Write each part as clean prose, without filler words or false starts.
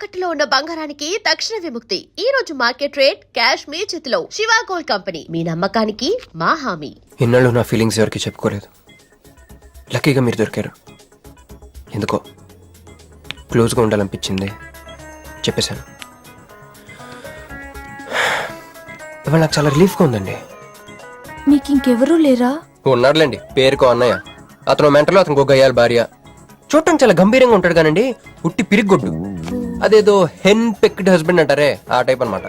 తాకట్టులో ఉన్న బంగారానికి తక్షణ విముక్తి. ఈ రోజు మార్కెట్ రేట్ క్యాష్ మీ చేతిలో. శివ గోల్డ్ కంపెనీ, మీ నమ్మకానికి మా హామీ. ఇన్నాళ్ళు నా ఫీలింగ్స్ ఎవరికి చెప్పుకోలేదు. లక్కీగా మీరు దొరికారు. ఎందుకో క్లోజ్గా ఉండాలనిపించింది, చెప్పేశాను. ఇవాళ నాకు చాలా రిలీఫ్గా ఉందండి. మీకు ఇంకెవరూ లేరా? ఉన్నాడులేండి, పేరుకో అన్నయ్య. అతను మెంటలో, అతను గొగ్గయ్యాలి భార్య. చూడటం చాలా గంభీరంగా ఉంటాడు కానండి, ఉట్టి పిరిగొడ్డు. అదేదో హెన్ పెక్డ్ హస్బెండ్ అంటారే, ఆ టైప్ అన్నమాట.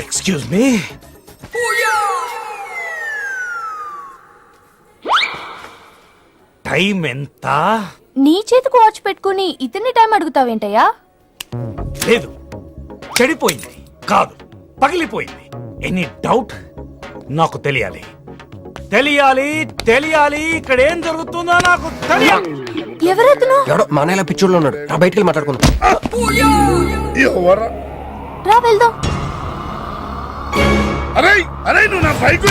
ఎక్స్క్యూజ్ మీ, టైం ఎంత? నీ చేతికి వాచ్ పెట్టుకుని ఇతని టైం అడుగుతావేంటయ్యా? లేదు, చెడిపోయింది కాదు, పగిలిపోయింది. Any doubt? నాకు తెలియాలి, తెలియాలి, తెలియాలి. ఇక్కడ ఏం జరుగుతుందో నాకు తెలియాలి. ఎవరతను? ఎవడో మానేలా పిచ్చోళ్ళు ఉన్నాడు. రా బయటికి వెళ్ళి మాట్లాడుకుందాం. రా వెళ్దాం. అరే అరే, నువ్వు నా బైక్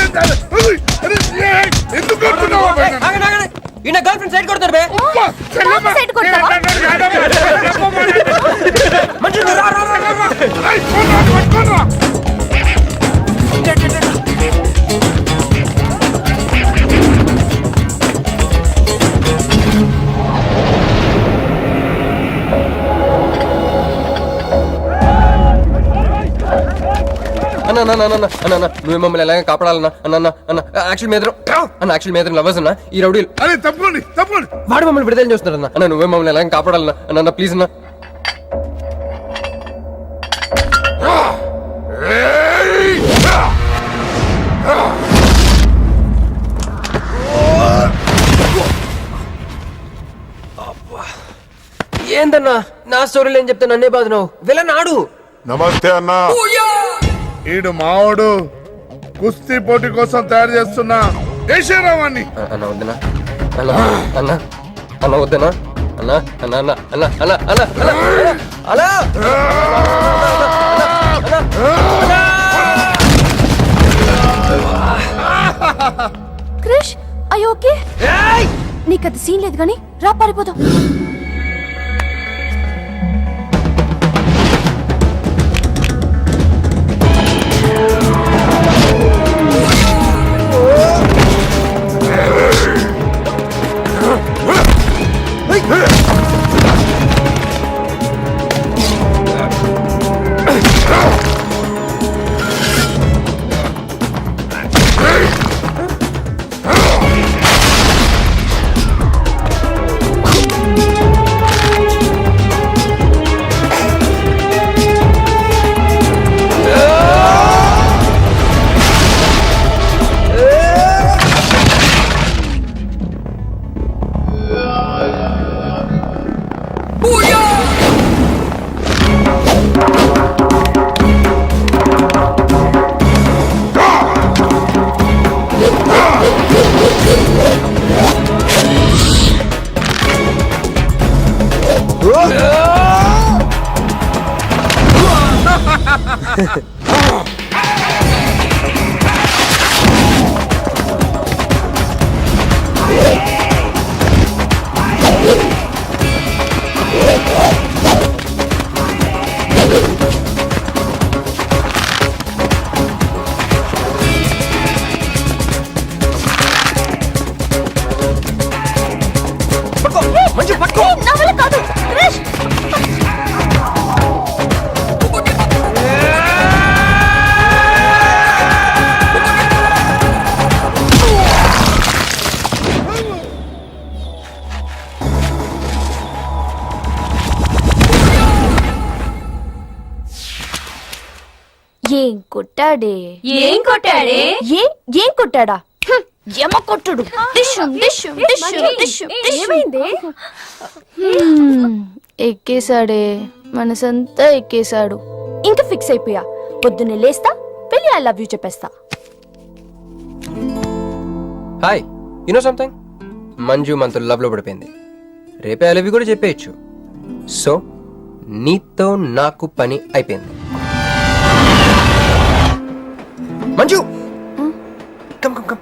ఎందుకు కొడుతున్నావు? ఈయన గర్ల్ ఫ్రెండ్ సైడ్ కొడతారు బే. నాకు సైడ్ కొడతావా? మంచిగా రా, రా, రా, రా. అన్న నువ్వు మమ్మల్ని ఎలాగ కాపాడాలన్నా అన్న అన్న యాక్చువల్ మీద యాక్చువల్ మీద లవర్స్ అన్న ఈ రౌడీలు. అరే తప్పండి తప్పండి, వాడు మమ్మల్ని విడుదల చేస్తున్నాడు అన్న. అన్న నువ్వే మమ్మల్ని ఎలాగ కాపాడాలన్నా అన్న ప్లీజ్ అన్న. ఏందన్నా నా స్టోరీలు ఏం చెప్తే నన్నే బాధ నువ్వు విలనాడు. నమస్తే అన్నా. ఈడు మావాడు, కుస్తీ పోటీ కోసం తయారు చేస్తున్నా దేశరావాన్ని. అన్న వద్దనా అన్న అన్న అన్న వద్దనా అన్న అన్న అన్న అన్న అన్న అన్న అన్న క్రిష్, అయ్యో ఓకే? నీకు అది సీన్ లేదు కానీ రా, పారిపోదాం. ఏం కొట్టాడే? ఏం కొట్టాడే? ఏం కొట్టాడా? యమ కొట్టుడు. ఏమైంది? ఎక్కేశాడే, మనసంతా ఎక్కేశాడు. ఇంకా ఫిక్స్ అయిపోయా, పొద్దున్నే లేస్తా, పెళ్లి ఐ లవ్ యూ చెప్పేస్తా. Hi, you know something? Manju మనతో లవ్ లో పడిపోయింది. రేపే ఐ లవ్ యూ కూడా చెప్పేయచ్చు. సో నీతో నాకు పని అయిపోయింది. Manju come come come.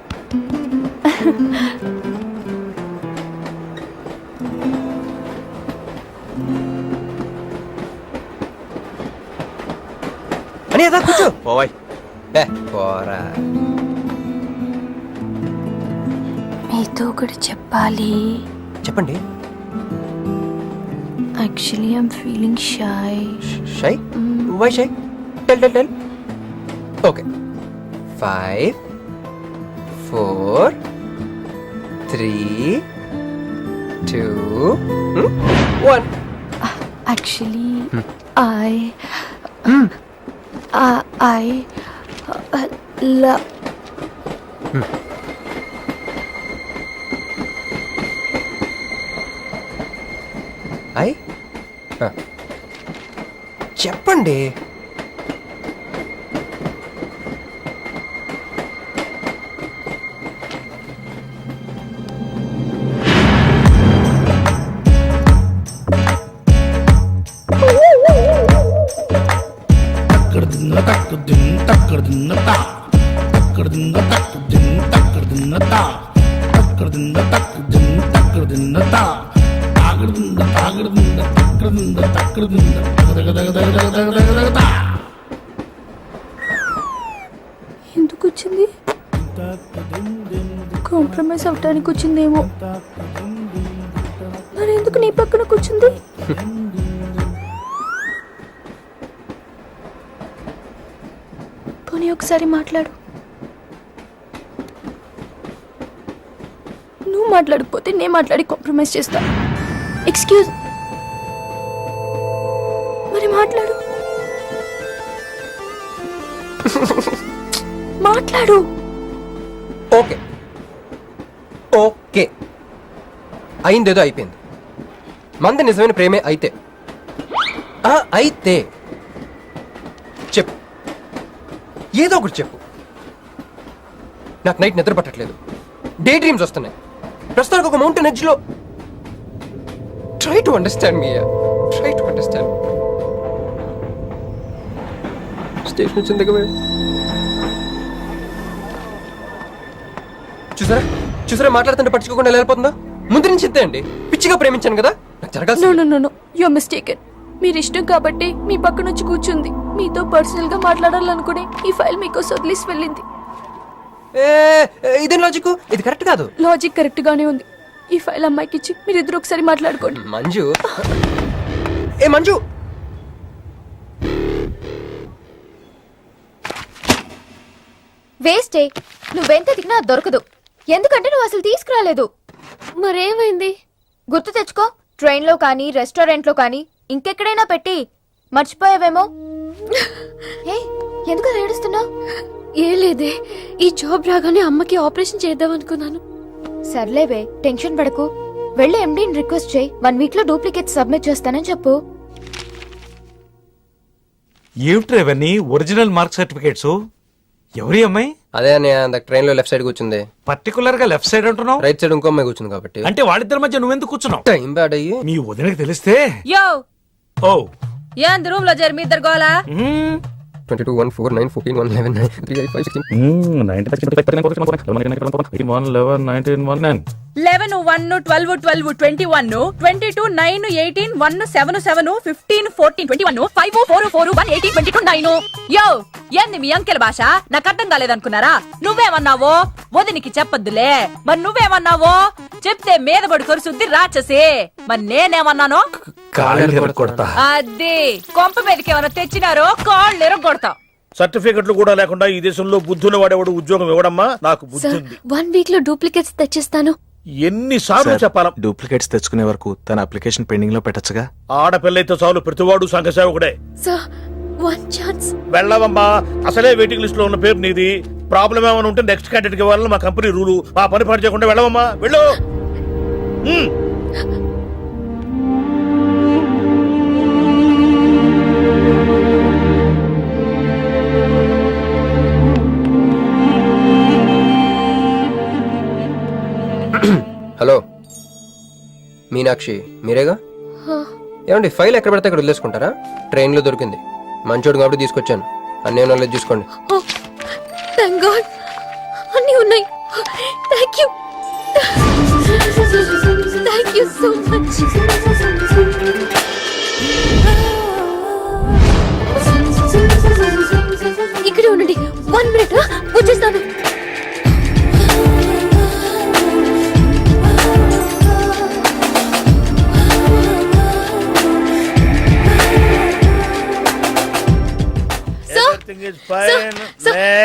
అని అదా కూర్చో. పోవాయ్. ఏ, పోరా. మీతో ఒకటి చెప్పాలి. చెప్పండి. Actually I'm feeling shy. Shy? Why shy? Tell. Okay. 5 4 3 2 1. Actually, I love. చెప్పండి. ఎందుకు వచ్చింది? కాంప్రమైజ్ అవటానికి వచ్చిందేమో. మరి ఎందుకు నీ పక్కన కూర్చుంది? పోనీ ఒకసారి మాట్లాడు. నువ్వు మాట్లాడకపోతే నేను మాట్లాడి కాంప్రమైజ్ చేస్తా. ఎక్స్క్యూజ్. మరి మాట్లాడు. మాట్లాడు. ఓకే అయిందేదో అయిపోయింది. మంది నిజమైన ప్రేమే అయితే అయితే చెప్పు, ఏదో ఒకటి చెప్పు. నాకు నైట్ నిద్ర పట్టట్లేదు, డే డ్రీమ్స్ వస్తున్నాయి. ప్రస్తుతానికి ఒక మౌంటైన్ ఎడ్జ్లో. Try to understand me, try to understand. Station వచ్చిన దగ్గర చూసారా మాట్లాడుతుంటే పట్టించుకోకుండా వెళ్ళిపోతుందా? ముందు నుంచి చెప్తే అండి, పిచ్చిగా ప్రేమించాను కదా, నాకు జరగాల్సింది. No you are mistaken. మీరు ఇష్టం కాబట్టి మీ పక్కన వచ్చి కూర్చుంది. మీతో పర్సనల్ గా మాట్లాడాలనుకుని ఈ ఫైల్ మీకు వదిలేసి వెళ్ళింది. ఇదేం లాజిక్? ఇది కరెక్ట్ కాదు. లాజిక్ కరెక్ట్ గానే ఉంది. ఈ ఫైల్ అమ్మాయికి ఇచ్చి మీరిద్దరు ఒకసారి మాట్లాడుకోండి. మంజు, మంజు, వేస్టే. నువ్వెంత దిగినా దొరకదు. ఎందుకంటే నువ్వు అసలు తీసుకురాలేదు. మరేమైంది? గుర్తు తెచ్చుకో. ట్రైన్లో కానీ రెస్టారెంట్లో కానీ ఇంకెక్కడైనా పెట్టి మర్చిపోయావేమో. ఎందుకు అలా ఏడుస్తున్నావు? ఏ లేదే, ఈ జాబ్ రాగానే అమ్మకి ఆపరేషన్ చేద్దాం అనుకున్నాను. సర్లేవే, టెన్షన్ పడకు. వెళ్ళి ఎండీని రిక్వెస్ట్ చేయి. 1 వీక్ లో డూప్లికేట్ సబ్మిట్ చేస్తానని చెప్పు. ఏమిట్రా ఇవన్నీ ఒరిజినల్ మార్క్ సర్టిఫికేట్స్? ఎవరి అమ్మాయి? అదే అన్నయ్య, ట్రైన్ లో లెఫ్ట్ సైడ్ కూర్చుంది. పర్టికులర్ గా లెఫ్ట్ సైడ్ అంటున్నావు? రైట్ సైడ్ ఇంకో అమ్మాయి కూర్చుంది కాబట్టి. అంటే వాళ్ళిద్దరి మధ్య నువ్వెందుకు కూర్చున్నావు? టైం బ్యాడ్ అయ్యి మీ వదినకి తెలిస్తే. యో ఓ ఏంది రూమ్ లో జరి మీ ఇద్దరు గోలా? 22 1 4 9 14 1 11 9 3 8 5 16 11 1 12 12 21 22 9 18 1 7 7 15 14 21 5 4 4 1 18 22 9. యో ఏంది మీ అంకెల భాష? నాకు అర్థం కాలేదనుకున్నారా? నువ్వేమన్నావో వదినికి చెప్పొద్దులే. మరి నువ్వేమన్నావో చెప్తే మీద పడి కరుసుద్ది రాచసి. మరి నేనేమన్నానో కొడతా. అదే కొంప మీదకి ఏమైనా తెచ్చినారో కాళ్ళు ఎరగొడతా. సర్టిఫికెట్లు కూడా లేకుండా ఈ దేశంలో బుద్ధున్న వాడేవాడు ఉద్యోగం ఇవ్వడమ్మా? నాకు బుద్ధి ఉంది. 1 వీక్ లో డూప్లికేట్స్ తెచ్చిస్తాను. ఎన్నిసార్లు చెప్పాలా? డూప్లికేట్స్ తెచ్చుకునే వరకు తన అప్లికేషన్ పెండింగ్ లో పెట్టచ్చుగా. ఆడపిల్లైతే చాలు, ప్రతివాడు సంఘ సేవకుడే. Sir, 1 chance. వెళ్ళవమ్మా, అసలే వెయిటింగ్ లిస్ట్ లో ఉన్న పేరు నీది. ప్రాబ్లం ఏమైనా ఉంటే నెక్స్ట్ క్యాండిడేట్ కి ఇవ్వాలని మా కంపెనీ రూలు. ఆ పని పాటు చేయకుండా వెళ్ళవమ్మా, వెళ్ళు. హలో మీనాక్షి, మీరేగా? ఏమండి, ఫైల్ ఎక్కడ పడితే అక్కడ వదిలేసుకుంటారా? ట్రైన్ లో దొరికింది, మంచోడు కాబట్టి తీసుకొచ్చాను. అన్నీ నాలెడ్జ్ చూసుకోండి. థాంక్ గాడ్, అన్నీ ఉన్నాయి. Thank you so much.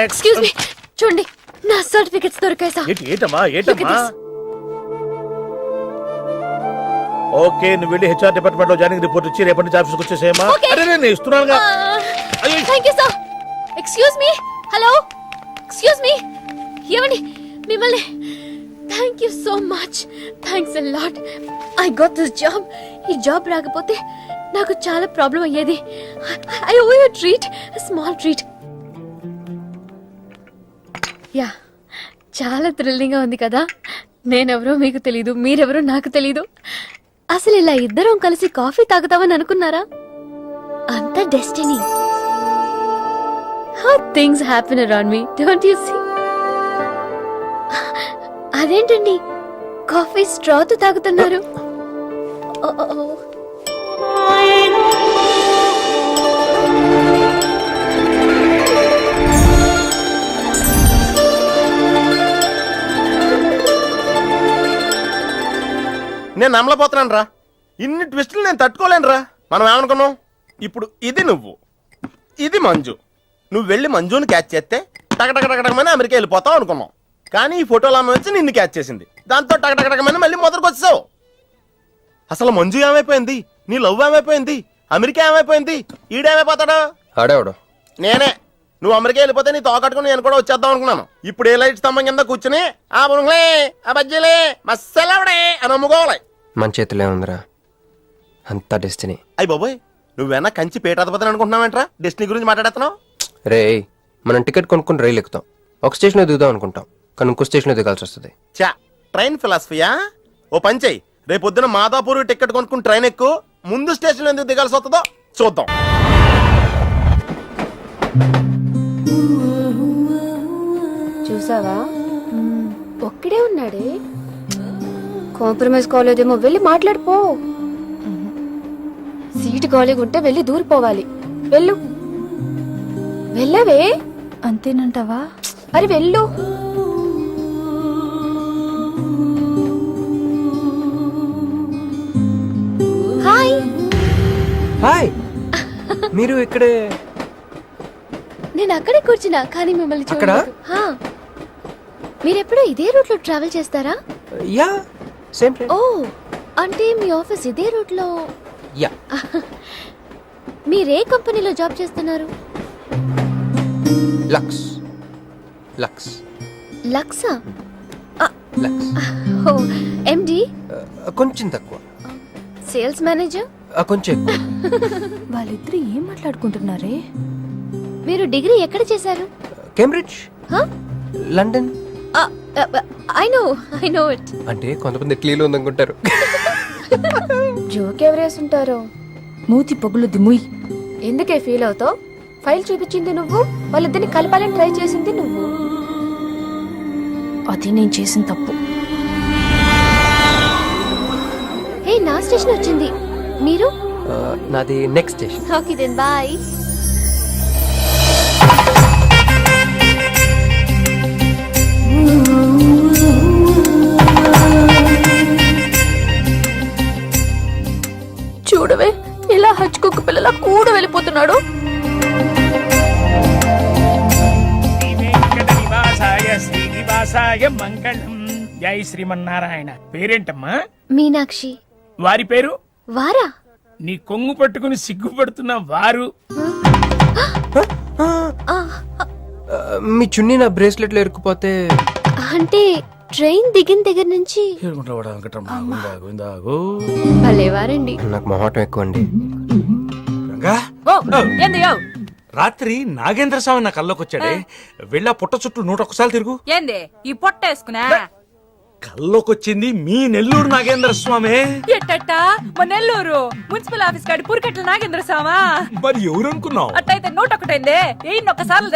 Excuse me, చూడండి నా సర్టిఫికెట్స్ దొరికాయి సార్. ఏంటమ్మా Look at ఏంటమ్మా this. ఓకే నువ్వు వెళ్ళి హెచ్ఆర్ డిపార్ట్మెంట్ లో జాయినింగ్ రిపోర్ట్ ఇచ్చి రేపటి నుంచి ఆఫీస్కి వచ్చేసేయమ్మా. Okay. అరే నేను ఇస్తున్నానుగా. అయ్యో. Thank you sir. Excuse me, hello, excuse me, ఏమండి మిమ్మల్ని. Thank you so much, thanks a lot. I got this job. ఈ జాబ్ రాకపోతే నాకు చాలా ప్రాబ్లం అయ్యేది. I owe you treat, small treat. Yeah, చాలా థ్రిల్లింగ్ గా ఉంది కదా. నేనెవరో మీకు తెలీదు, మీరెవరో నాకు తెలీదు. అసలు ఇలా ఇద్దరం కలిసి కాఫీ తాగుతామని అనుకున్నారా? అంత destiny. How things happen around me, don't you see? అదేంటండి కాఫీ స్ట్రాతో తాగుతున్నారు? నేను నమ్మలేకపోతున్నాను రా. ఇన్ని ట్విస్టులు నేను తట్టుకోలేను రా. మనం ఏమనుకున్నాం, ఇప్పుడు ఇది నువ్వు, ఇది మంజు. నువ్వు వెళ్ళి మంజుని క్యాచ్ చేస్తే టకటకటకటకమని అమెరికా వెళ్ళిపోతావు అనుకున్నాం. కానీ ఈ ఫోటోలు ఆమె వచ్చి నిన్ను క్యాచ్ చేసింది. దాంతో టకటకటకమని మళ్ళీ మొదటికి వచ్చావు. అసలు మంజు ఏమైపోయింది, నీ లవ్ ఏమైపోయింది, అమెరికా ఏమైపోయింది, ఈడేమైపోతాడు? ఆడేవాడు నేనే. నువ్వు అమెరికా వెళ్ళిపోతే నీ తోకట్టుకుని నేను కూడా వచ్చేద్దాం అనుకున్నాను. ఇప్పుడు ఏ లైట్ స్తంభం కింద కూర్చుని ఆ బుంగ్లే ఆ బజ్జీలే మస్సలవడే అని అమ్ముకోవాలి. మన చేతిలో ఉందిరా అంతా డెస్టినీ. అయ్యి బాబోయ్, నువ్వేనా కంచి పేటాధిపతిని అనుకుంటున్నావేంట్రా? డెస్టినీ గురించి మాట్లాడుతున్నావు? రే, మనం టికెట్ కొనుక్కుని రైలు ఎక్కుతాం. ఒక స్టేషన్లో దిగుదాం అనుకుంటాం, కానీ ఇంకో స్టేషన్లో దిగాల్సి వస్తుంది. చా, ట్రైన్ ఫిలాసఫియా? ఓ పని చెయ్యి, రేపొద్దున మాదాపూర్ టికెట్ కొనుక్కుని ట్రైన్ ఎక్కు. ముందు స్టేషన్లో ఎందుకు దిగాల్సి వస్తుందో చూద్దాం. చూసావా, ఒక్కడే ఉన్నాడే. కాంప్రమైజ్ కాలేదేమో, వెళ్ళి మాట్లాడిపో. సీటు ఖాళీగా ఉంటే వెళ్ళి దూరిపోవాలి. వెళ్ళు, వెళ్ళవే. అంతేనంటావా? అరే వెళ్ళు. హాయ్. హాయ్, మీరు ఇక్కడే? నేను అక్కడే కూర్చున్నా, కానీ మిమ్మల్ని అక్కడ? చూడలేదు. హా. మీరెప్పుడు ఇదే రూట్ లో ట్రావెల్ చేస్తారా? Yeah, same train. ఓ, అంటే మీ ఆఫీస్ ఇదే రూట్ లో. యా. మీరే కంపెనీలో జాబ్ చేస్తున్నారు? లక్స్. లక్స్. లక్సా? లక్స్. Oh, MD? కొంచెం తక్కువ. Sales manager? కొంచెం ఎక్కువ. వాళ్ళిద్దరు ఏం మాట్లాడుకుంటున్నారే? మీరు డిగ్రీ ఎక్కడ చేశారు? Cambridge, London. I know it. అంటే కొంతమంది ఇటలీలో ఉందనుకుంటారు. జోక్ ఎవరేసుంటారో. మూతి పొగులు దిముయ్. ఎందుకే ఫీల్ అవుతావు? ఫైల్ చూపించింది నువ్వు, వాళ్ళిద్దరిని కలపాలని ట్రై చేసింది నువ్వు. అది నేను చేసిన తప్పు. ఏ, నా స్టేషన్ వచ్చింది. మీరు? నాది next station. Okay then bye. చూడవే, ఇలా హచ్చుకుక్క పిల్లల కూడా వెళ్ళిపోతున్నాడు. శ్రీనివాసాయ మంగళం. జై శ్రీమన్నారాయణ. పేరేంటమ్మా? మీనాక్షి. వారి పేరు? వారా? నీ కొంగు పట్టుకుని సిగ్గుపడుతున్న వారు. మీ చున్నీ నా బ్రేస్లెట్ లో ఇరుక్కుపోతే? అంటే ట్రైన్ దిగిన దగ్గర నుంచి. భలేవారండి. నాకు మొహాటం ఎక్కువ అండి. రంగా, ఏంది యో? రాత్రి నాగేంద్ర స్వామి నా కల్లోకి వచ్చాడే. వెళ్ళా పుట్ట చుట్టూ 101 తిరుగు. ఏంది ఈ పొట్ట వేసుకున్నా? కల్లోకొచ్చింది మీ నెల్లూరు నాగేంద్ర స్వామి. ఎట్టట్ట మా నెల్లూరు మున్సిపల్ ఆఫీస్ కాడి పురికట్ల నాగేంద్ర స్వామా? మరి ఎవరు అనుకున్నావు? అట్టయితే 101 ఏ ఒక్కసార్లు